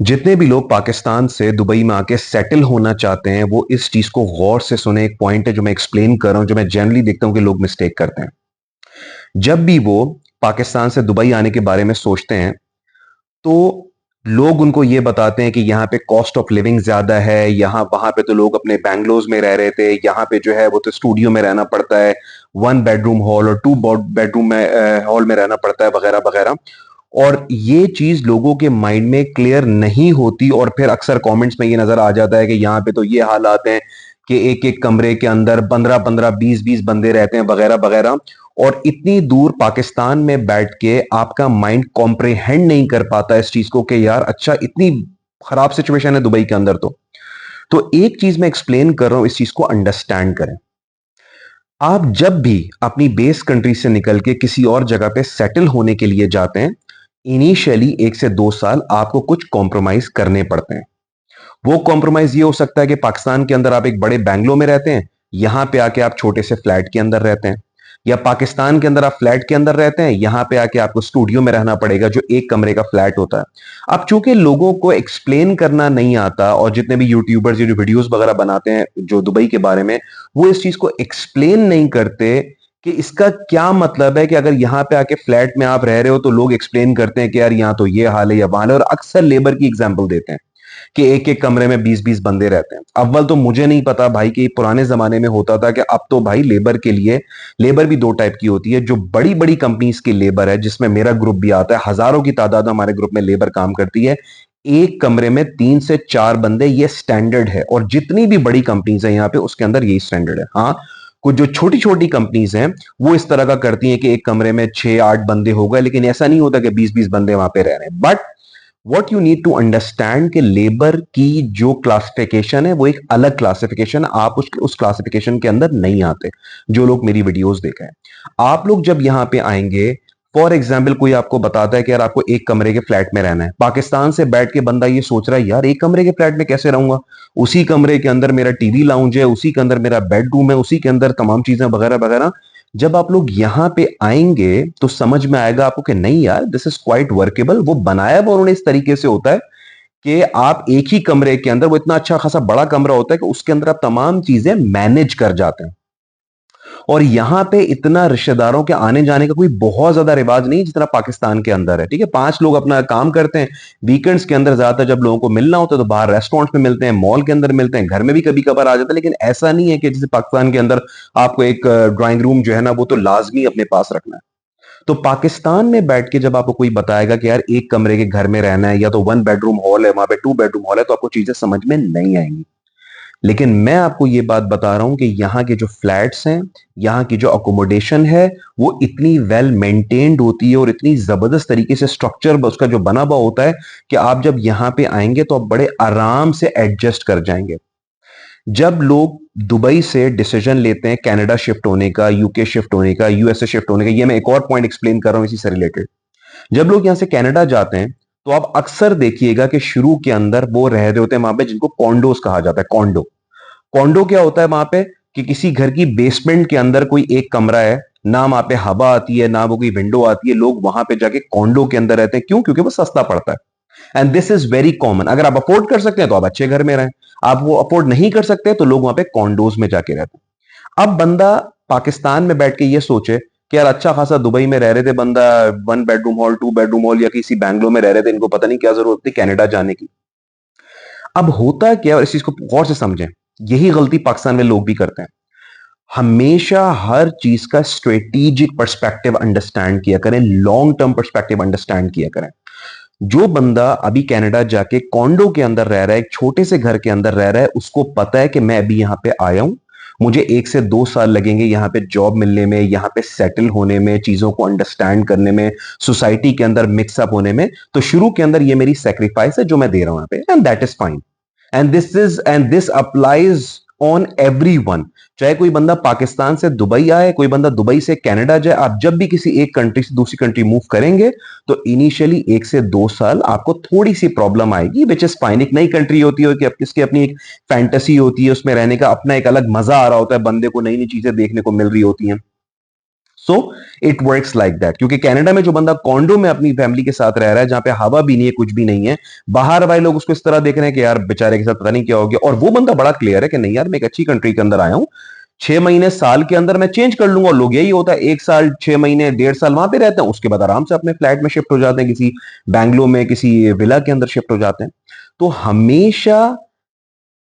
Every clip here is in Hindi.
जितने भी लोग पाकिस्तान से दुबई में आके सेटल होना चाहते हैं वो इस चीज को गौर से सुने। एक पॉइंट है जो मैं एक्सप्लेन कर रहा हूं, जो मैं जनरली देखता हूं कि लोग मिस्टेक करते हैं। जब भी वो पाकिस्तान से दुबई आने के बारे में सोचते हैं तो लोग उनको ये बताते हैं कि यहाँ पे कॉस्ट ऑफ लिविंग ज्यादा है, यहाँ वहां पे तो लोग अपने बैंगलोज में रह रहे थे, यहाँ पे जो है वो तो स्टूडियो में रहना पड़ता है, 1 बेडरूम हॉल और 2 बेडरूम में हॉल में रहना पड़ता है वगैरह वगैरह। और ये चीज लोगों के माइंड में क्लियर नहीं होती और फिर अक्सर कमेंट्स में ये नजर आ जाता है कि यहाँ पे तो ये हालात हैं कि एक एक कमरे के अंदर 15-15 20-20 बंदे रहते हैं वगैरह वगैरह। और इतनी दूर पाकिस्तान में बैठ के आपका माइंड कॉम्प्रिहेंड नहीं कर पाता इस चीज को कि यार अच्छा इतनी खराब सिचुएशन है दुबई के अंदर। तो एक चीज मैं एक्सप्लेन कर रहा हूं, इस चीज को अंडरस्टैंड करें। आप जब भी अपनी बेस कंट्री से निकल के किसी और जगह पे सेटल होने के लिए जाते हैं, इनिशियली 1 से 2 साल आपको कुछ कॉम्प्रोमाइज करने पड़ते हैं। वो कॉम्प्रोमाइज ये हो सकता है कि पाकिस्तान के अंदर आप एक बड़े बैंगलो में रहते हैं, यहां पे आके आप छोटे से फ्लैट के अंदर रहते हैं, या पाकिस्तान के अंदर आप फ्लैट के अंदर रहते हैं, यहां पे आके आपको स्टूडियो में रहना पड़ेगा जो 1 कमरे का फ्लैट होता है। अब चूंकि लोगों को एक्सप्लेन करना नहीं आता और जितने भी यूट्यूबर्स जो वीडियोस वगैरह बनाते हैं जो दुबई के बारे में, वो इस चीज को एक्सप्लेन नहीं करते कि इसका क्या मतलब है कि अगर यहाँ पे आके फ्लैट में आप रह रहे हो तो लोग एक्सप्लेन करते हैं कि यार यहाँ तो ये हाल है या वहां है, और अक्सर लेबर की एग्जाम्पल देते हैं कि एक एक कमरे में 20-20 बंदे रहते हैं। अव्वल तो मुझे नहीं पता भाई कि पुराने जमाने में होता था कि अब तो भाई लेबर के लिए लेबर भी 2 टाइप की होती है। जो बड़ी बड़ी कंपनीज की लेबर है जिसमें मेरा ग्रुप भी आता है, हजारों की तादाद में हमारे ग्रुप में लेबर काम करती है, एक कमरे में 3 से 4 बंदे, ये स्टैंडर्ड है। और जितनी भी बड़ी कंपनीज है यहाँ पे उसके अंदर यही स्टैंडर्ड है। हाँ, कुछ जो छोटी छोटी कंपनीज हैं वो इस तरह का करती हैं कि एक कमरे में 6-8 बंदे हो गए, लेकिन ऐसा नहीं होता कि 20-20 बंदे वहां पे रह रहे हैं। But what you need to understand कि लेबर की जो क्लासिफिकेशन है वो एक अलग क्लासिफिकेशन, आप उस क्लासिफिकेशन के अंदर नहीं आते। जो लोग मेरी वीडियोस देखे हैं, आप लोग जब यहां पे आएंगे, फॉर एग्जाम्पल कोई आपको बताता है कि यार आपको 1 कमरे के फ्लैट में रहना है, पाकिस्तान से बैठ के बंदा ये सोच रहा है यार 1 कमरे के फ्लैट में कैसे रहूंगा, उसी कमरे के अंदर मेरा टीवी लाउंज है, उसी के अंदर मेरा बेडरूम है, उसी के अंदर तमाम चीजें वगैरह वगैरह। जब आप लोग यहां पे आएंगे तो समझ में आएगा आपको कि नहीं यार, दिस इज क्वाइट वर्केबल। वो बनाया हुआ उन्होंने इस तरीके से होता है कि आप एक ही कमरे के अंदर, वो इतना अच्छा खासा बड़ा कमरा होता है कि उसके अंदर आप तमाम चीजें मैनेज कर जाते हैं। और यहां पे इतना रिश्तेदारों के आने जाने का कोई बहुत ज्यादा रिवाज नहीं जितना पाकिस्तान के अंदर है। ठीक है, 5 लोग अपना काम करते हैं, वीकेंड्स के अंदर ज्यादातर जब लोगों को मिलना होता है तो बाहर रेस्टोरेंट्स में मिलते हैं, मॉल के अंदर मिलते हैं, घर में भी कभी कभार आ जाता है। लेकिन ऐसा नहीं है कि जैसे पाकिस्तान के अंदर आपको एक ड्राइंग रूम जो है ना वो तो लाजमी अपने पास रखना है। तो पाकिस्तान में बैठ के जब आपको कोई बताएगा कि यार 1 कमरे के घर में रहना है, या तो 1 बेडरूम हॉल है, वहां पे 2 बेडरूम हॉल है, तो आपको चीजें समझ में नहीं आएंगी। लेकिन मैं आपको ये बात बता रहा हूं कि यहाँ के जो फ्लैट्स हैं, यहाँ की जो अकोमोडेशन है, वो इतनी वेल मेंटेन्ड होती है और इतनी जबरदस्त तरीके से स्ट्रक्चर उसका जो बना हुआ होता है कि आप जब यहाँ पे आएंगे तो आप बड़े आराम से एडजस्ट कर जाएंगे। जब लोग दुबई से डिसीजन लेते हैं कनाडा शिफ्ट होने का, यूके शिफ्ट होने का, यूएसए शिफ्ट होने का, ये मैं एक और पॉइंट एक्सप्लेन कर रहा हूं इसी से रिलेटेड। जब लोग यहां से कनाडा जाते हैं तो आप अक्सर देखिएगा कि शुरू के अंदर वो रह रहे होते हैं वहां पे जिनको कॉन्डोस कहा जाता है। कॉन्डो, कॉन्डो क्या होता है वहां पे कि किसी घर की बेसमेंट के अंदर कोई एक कमरा है, ना वहां पे हवा आती है ना वो कोई विंडो आती है, लोग वहां पे जाके कॉन्डो के अंदर रहते हैं। क्यों? क्योंकि वो सस्ता पड़ता है। And this is very common. अगर आप अफोर्ड कर सकते हैं तो आप अच्छे घर में रहें, आप वो अफोर्ड नहीं कर सकते तो लोग वहां पे कॉन्डोज में जाके रहते हैं। अब बंदा पाकिस्तान में बैठ के ये सोचे कि यार अच्छा खासा दुबई में रह रहे थे बंदा, 1 बेडरूम हॉल 2 बेडरूम हॉल या किसी बैंगलोर में रह रहे थे, इनको पता नहीं क्या जरूरत थी कनाडा जाने की। अब होता क्या, और इस चीज को गौर से समझें, यही गलती पाकिस्तान में लोग भी करते हैं। हमेशा हर चीज का स्ट्रेटेजिक पर्सपेक्टिव अंडरस्टैंड किया करें, लॉन्ग टर्म पर्सपेक्टिव अंडरस्टैंड किया करें। जो बंदा अभी कनाडा जाके कॉन्डो के अंदर रह रहा है, एक छोटे से घर के अंदर रह रहा है, उसको पता है कि मैं अभी यहां पे आया हूं, मुझे 1 से 2 साल लगेंगे यहाँ पे जॉब मिलने में, यहाँ पे सेटल होने में, चीजों को अंडरस्टैंड करने में, सोसाइटी के अंदर मिक्सअप होने में। तो शुरू के अंदर ये मेरी सेक्रीफाइस है जो मैं दे रहा हूं यहाँ पे, and that is fine. And this applies on everyone. चाहे कोई बंदा पाकिस्तान से दुबई आए, कोई बंदा दुबई से कनाडा जाए, आप जब भी किसी एक कंट्री से दूसरी कंट्री मूव करेंगे तो इनिशियली 1 से 2 साल आपको थोड़ी सी प्रॉब्लम आएगी, विच इज फाइन। एक नई कंट्री होती है कि इसकी अपनी एक फैंटेसी होती है, उसमें रहने का अपना एक अलग मजा आ रहा होता है, बंदे को नई नई चीजें देखने को मिल रही होती हैं। So it works like that, क्योंकि कनाडा में जो बंदा कॉन्डो में अपनी फैमिली के साथ रह रहा है, जहां पे हवा भी नहीं है, कुछ भी नहीं है, बाहर वाले लोग उसको इस तरह देख रहे हैं कि यार बेचारे के साथ पता नहीं क्या हो गया, और वो बंदा बड़ा क्लियर है कि नहीं यार मैं एक अच्छी कंट्री के अंदर आया हूं, 6 महीने साल के अंदर मैं चेंज कर लूंगा। और लोग यही होता है, 1 साल 6 महीने 1.5 साल वहां पे रहते हैं, उसके बाद आराम से अपने फ्लैट में शिफ्ट हो जाते हैं, किसी बैंगलोर में किसी विला के अंदर शिफ्ट हो जाते हैं। तो हमेशा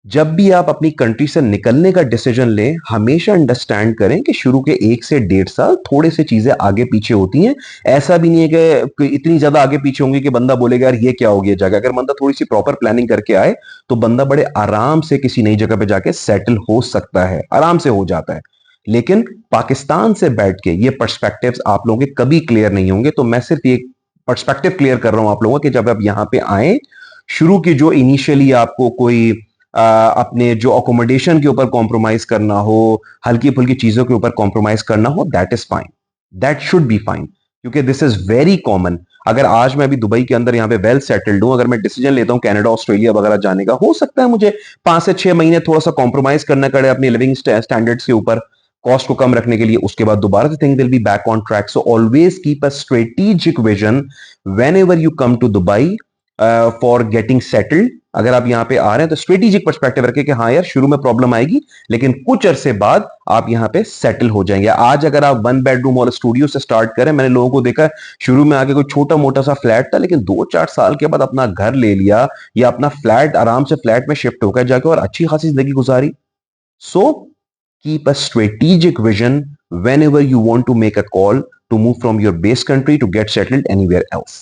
जब भी आप अपनी कंट्री से निकलने का डिसीजन लें, हमेशा अंडरस्टैंड करें कि शुरू के 1 से 1.5 साल थोड़े से चीजें आगे पीछे होती हैं। ऐसा भी नहीं है कि इतनी ज्यादा आगे पीछे होंगी कि बंदा बोलेगा यार ये क्या हो गया जगह। अगर बंदा थोड़ी सी प्रॉपर प्लानिंग करके आए तो बंदा बड़े आराम से किसी नई जगह पे जाके सेटल हो सकता है, आराम से हो जाता है। लेकिन पाकिस्तान से बैठ के ये पर्सपेक्टिव्स आप लोगों के कभी क्लियर नहीं होंगे। तो मैं सिर्फ ये पर्सपेक्टिव क्लियर कर रहा हूं आप लोगों कि जब आप यहां पे आए, शुरू की जो इनिशियली आपको कोई अपने जो अकोमोडेशन के ऊपर कॉम्प्रोमाइज करना हो, हल्की फुल्की चीजों के ऊपर कॉम्प्रोमाइज करना हो, that is fine, that should be fine, क्योंकि दिस इज वेरी कॉमन। अगर आज मैं अभी दुबई के अंदर यहाँ पे वेल सेटल्ड हूं, अगर मैं डिसीजन लेता हूँ कनाडा ऑस्ट्रेलिया वगैरह जाने का, हो सकता है मुझे 5 से 6 महीने थोड़ा सा कॉम्प्रोमाइज करना पड़े अपनी लिविंग स्टैंडर्ड्स के ऊपर, कॉस्ट को कम रखने के लिए। उसके बाद दोबारा से thing will be back on track. So always keep a strategic vision whenever you come to Dubai for getting settled. अगर आप यहाँ पे आ रहे हैं तो स्ट्रेटेजिक पर्सपेक्टिव रखें कि हाँ यार शुरू में प्रॉब्लम आएगी, लेकिन कुछ अरसे बाद आप यहाँ पे सेटल हो जाएंगे। आज अगर आप 1 बेडरूम और स्टूडियो से स्टार्ट करें, मैंने लोगों को देखा शुरू में आके कोई छोटा मोटा सा फ्लैट था, लेकिन 2-4 साल के बाद अपना घर ले लिया या अपना फ्लैट आराम से फ्लैट में शिफ्ट होकर जाके और अच्छी खासी जिंदगी गुजारी। So keep a strategic vision whenever you want to make a call to move from your base country to get settled anywhere else.